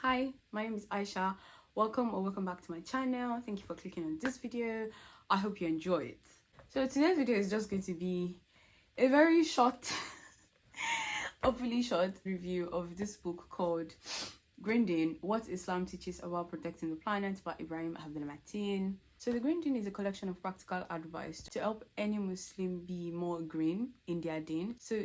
Hi, my name is Aisha. Welcome back to my channel. Thank you for clicking on this video. I hope you enjoy it. So today's video is just going to be a very short, hopefully short review of this book called Green Dean, What Islam Teaches About Protecting the Planet by Ibrahim Abdul-Matin. So the Green Dean is a collection of practical advice to help any Muslim be more green in their deen. So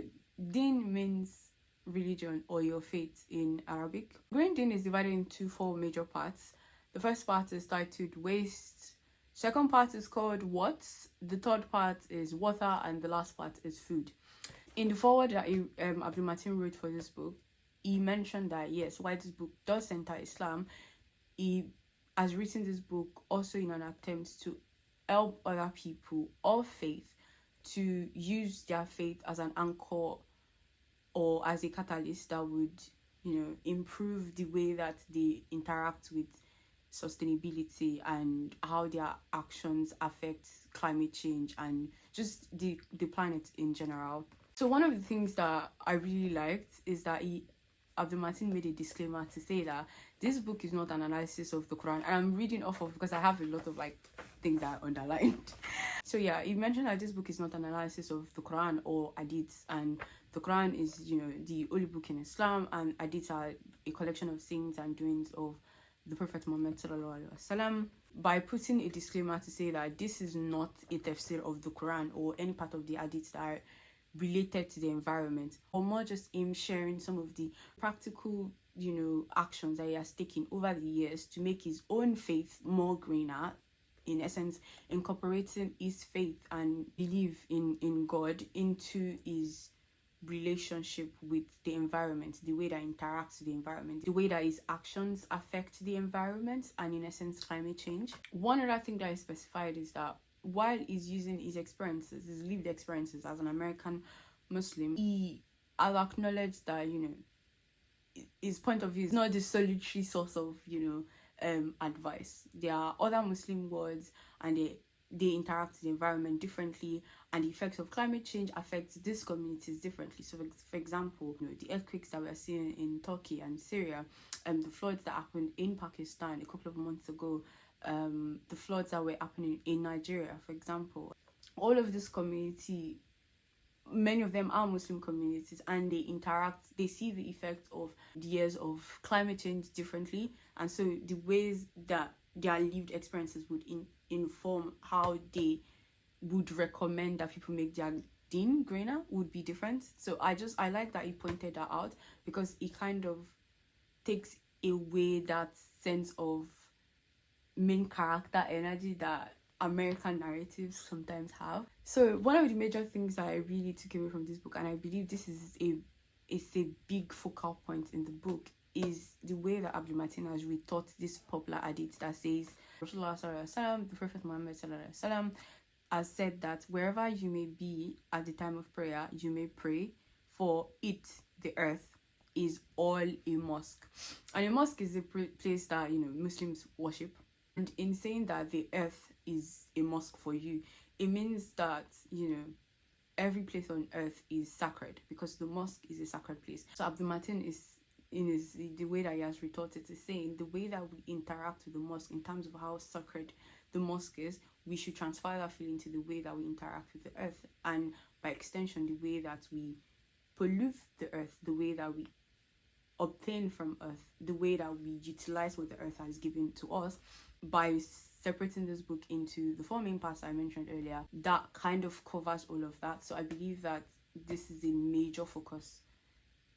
deen means religion or your faith in Arabic. Green Dean is divided into four major parts. The first part is titled Waste. Second part is called What. The third part is Water, and the last part is Food. In the foreword that Abdulmatin wrote for this book, he mentioned that yes, while this book does center Islam, he has written this book also in an attempt to help other people of faith to use their faith as an anchor or as a catalyst that would, improve the way that they interact with sustainability and how their actions affect climate change and just the planet in general. So one of the things that I really liked is that Abdulmatin made a disclaimer to say that this book is not an analysis of the Quran, and I'm reading off of because I have a lot of things that are underlined. So yeah, he mentioned that this book is not an analysis of the Quran or hadiths, and the Quran is, the holy book in Islam, and hadiths are a collection of sayings and doings of the Prophet Muhammad sallallahu alaihi wasallam. By putting a disclaimer to say that this is not a tafsir of the Quran or any part of the hadiths that are related to the environment, or more just him sharing some of the practical actions that he has taken over the years to make his own faith more greener, in essence incorporating his faith and belief in God into his relationship with the environment, the way that interacts with the environment, the way that his actions affect the environment, and in essence climate change. One other thing that is specified is that while he's using his experiences, his lived experiences as an American Muslim, he has acknowledged that his point of view is not the solitary source of advice. There are other Muslim worlds, and they interact with the environment differently, and the effects of climate change affects these communities differently. So for example, the earthquakes that we're seeing in Turkey and Syria, the floods that happened in Pakistan a couple of months ago, the floods that were happening in Nigeria, for example. All of this community, many of them are Muslim communities, and they see the effects of the years of climate change differently, and so the ways that their lived experiences would inform how they would recommend that people make their deen greener would be different. So I like that he pointed that out, because it kind of takes away that sense of main character energy that American narratives sometimes have. So one of the major things that I really took away from this book, and I believe this is a big focal point in the book, is the way that Abdulmatin has retaught this popular hadith that says Rasulullah sallallahu alaihi wasallam, the Prophet Muhammad sallallahu alaihi wasallam, has said that wherever you may be at the time of prayer, you may pray, for it, the earth, is all a mosque. And a mosque is a place that Muslims worship. And in saying that the earth is a mosque for you, it means that every place on earth is sacred, because the mosque is a sacred place. So Abdulmatin is the way that he has retorted is saying the way that we interact with the mosque in terms of how sacred the mosque is, we should transfer that feeling to the way that we interact with the earth, and by extension the way that we pollute the earth, the way that we obtain from earth, the way that we utilize what the earth has given to us. By separating this book into the four main parts I mentioned earlier, that kind of covers all of that. So I believe that this is a major focus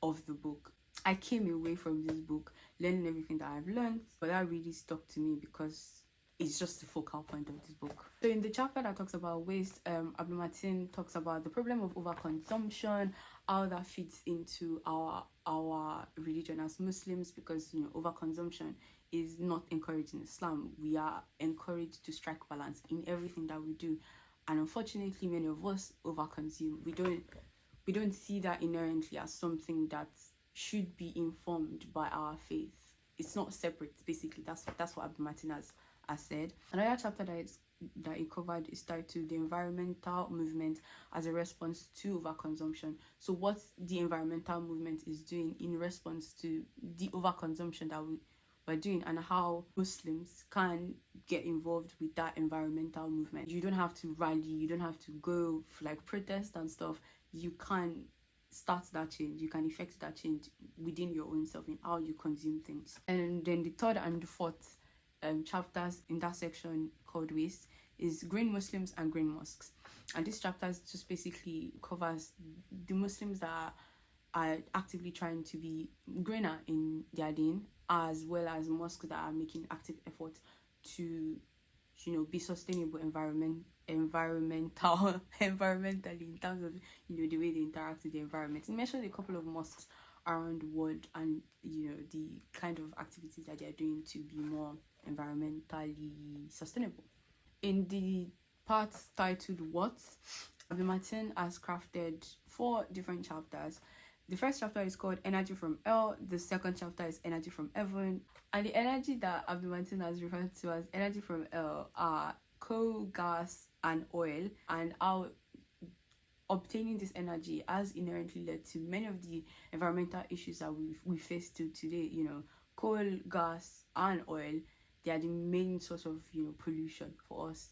of the book. I came away from this book learning everything that I've learned, but that really stuck to me because it's just the focal point of this book. So in the chapter that talks about waste, Abdulmatin talks about the problem of overconsumption, how that fits into our religion as Muslims, because overconsumption is not encouraged in Islam. We are encouraged to strike balance in everything that we do, and unfortunately many of us overconsume. We don't see that inherently as something that should be informed by our faith. It's not separate, basically. That's what Abdulmatin has said. Another chapter that is that it covered is titled "The Environmental Movement as a Response to Overconsumption." So what the environmental movement is doing in response to the overconsumption that we're doing, and how Muslims can get involved with that environmental movement. You don't have to rally, you don't have to go for like protest and stuff. You can start that change, you can effect that change within your own self in how you consume things. And then the third and the fourth chapters in that section called Waste is Green Muslims and Green Mosques. And this chapter just basically covers the Muslims that are actively trying to be greener in their deen, as well as mosques that are making active effort to, you know, be sustainable environmentally in terms of, you know, the way they interact with the environment. He mentioned a couple of mosques around the world and, you know, the kind of activities that they are doing to be more environmentally sustainable. In the part titled What, Abdulmatin has crafted 4 different chapters. The first chapter is called Energy from Hell. The second chapter is Energy from Heaven. And the energy that Abdulmatin has referred to as energy from hell are coal, gas, and oil, and how obtaining this energy has inherently led to many of the environmental issues that we face till today. You know, coal, gas, and oil, they are the main source of, you know, pollution for us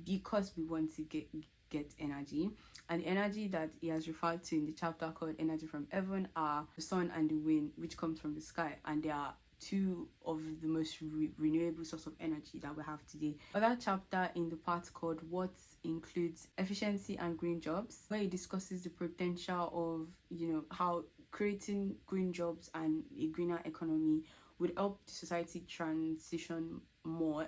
because we want to get energy. And the energy that he has referred to in the chapter called Energy from Heaven are the sun and the wind, which comes from the sky, and they are 2 of the most renewable source of energy that we have today. Other chapter in the part called What includes efficiency and green jobs, where he discusses the potential of, you know, how creating green jobs and a greener economy would help the society transition more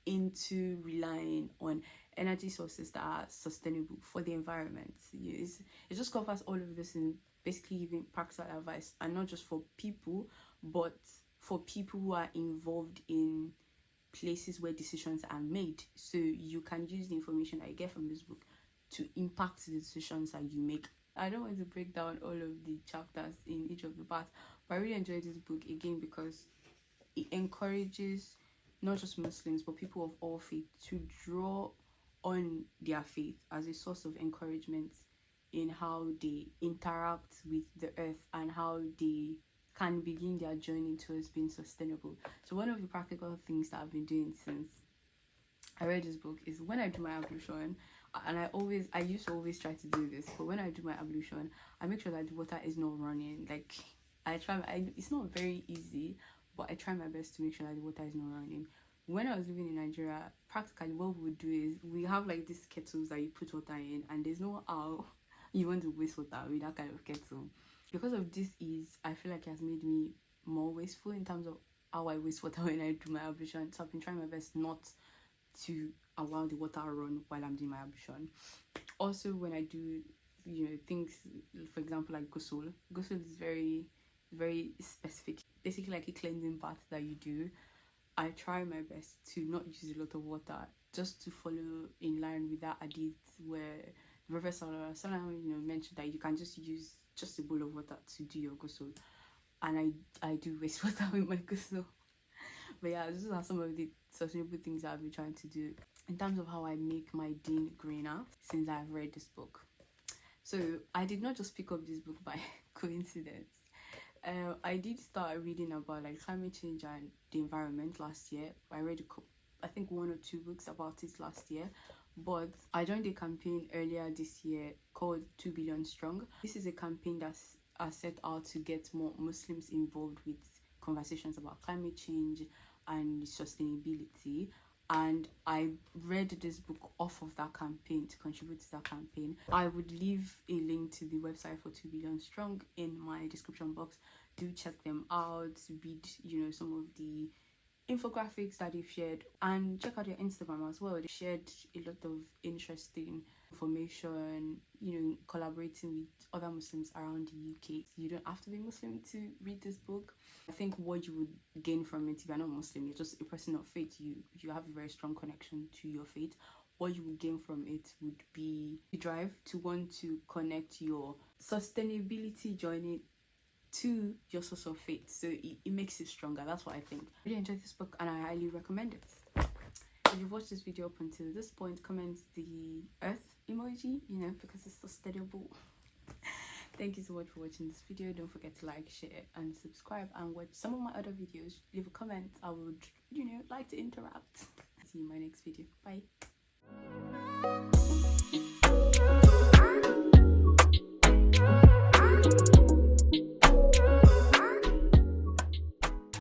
into relying on energy sources that are sustainable for the environment. It just covers all of this in basically giving practical advice, and not just for people, but for people who are involved in places where decisions are made. So you can use the information that you get from this book to impact the decisions that you make. I don't want to break down all of the chapters in each of the parts, but I really enjoyed this book again because it encourages not just Muslims but people of all faith to draw on their faith as a source of encouragement in how they interact with the earth and how they can begin their journey towards being sustainable. So one of the practical things that I've been doing since I read this book is when I do my ablution, and I used to always try to do this, but when I do my ablution, I make sure that the water is not running. Like it's not very easy, but I try my best to make sure that the water is not running. When I was living in Nigeria, practically what we would do is we have like these kettles that you put water in, and there's no how you want to waste water with that kind of kettle. Because of this I feel like it has made me more wasteful in terms of how I waste water when I do my ablution. So I've been trying my best not to allow the water run while I'm doing my ablution. Also, when I do, you know, things, for example, like ghusl is very, very specific, basically like a cleansing bath that you do. I try my best to not use a lot of water, just to follow in line with that hadith where the Prophet ﷺ, you know, mentioned that you can just use just a bowl of water to do your ghusl. And I do waste water with my ghusl. But yeah, these are some of the sustainable things that I've been trying to do in terms of how I make my deen greener since I've read this book. So I did not just pick up this book by coincidence. I did start reading about like climate change and the environment last year. I read I think 1 or 2 books about it last year, but I joined a campaign earlier this year called 2 Billion Strong. This is a campaign that's set out to get more Muslims involved with conversations about climate change and sustainability, and I read this book off of that campaign to contribute to that campaign. I would leave a link to the website for 2 Billion Strong in my description box. Do check them out, read, you know, some of the infographics that they've shared, and check out their Instagram as well. They shared a lot of interesting information, you know, collaborating with other Muslims around the UK. You don't have to be Muslim to read this book. I think what you would gain from it, if you're not Muslim, you're just a person of faith, you have a very strong connection to your faith. What you would gain from it would be the drive to want to connect your sustainability journey to your source of faith. So it makes it stronger. That's what I think. I really enjoyed this book and I highly recommend it. If you've watched this video up until this point, comment the earth emoji, you know, because it's sustainable. Thank you so much for watching this video. Don't forget to like, share and subscribe, and watch some of my other videos. Leave a comment. I would, you know, like to interact. See you in my next video. Bye.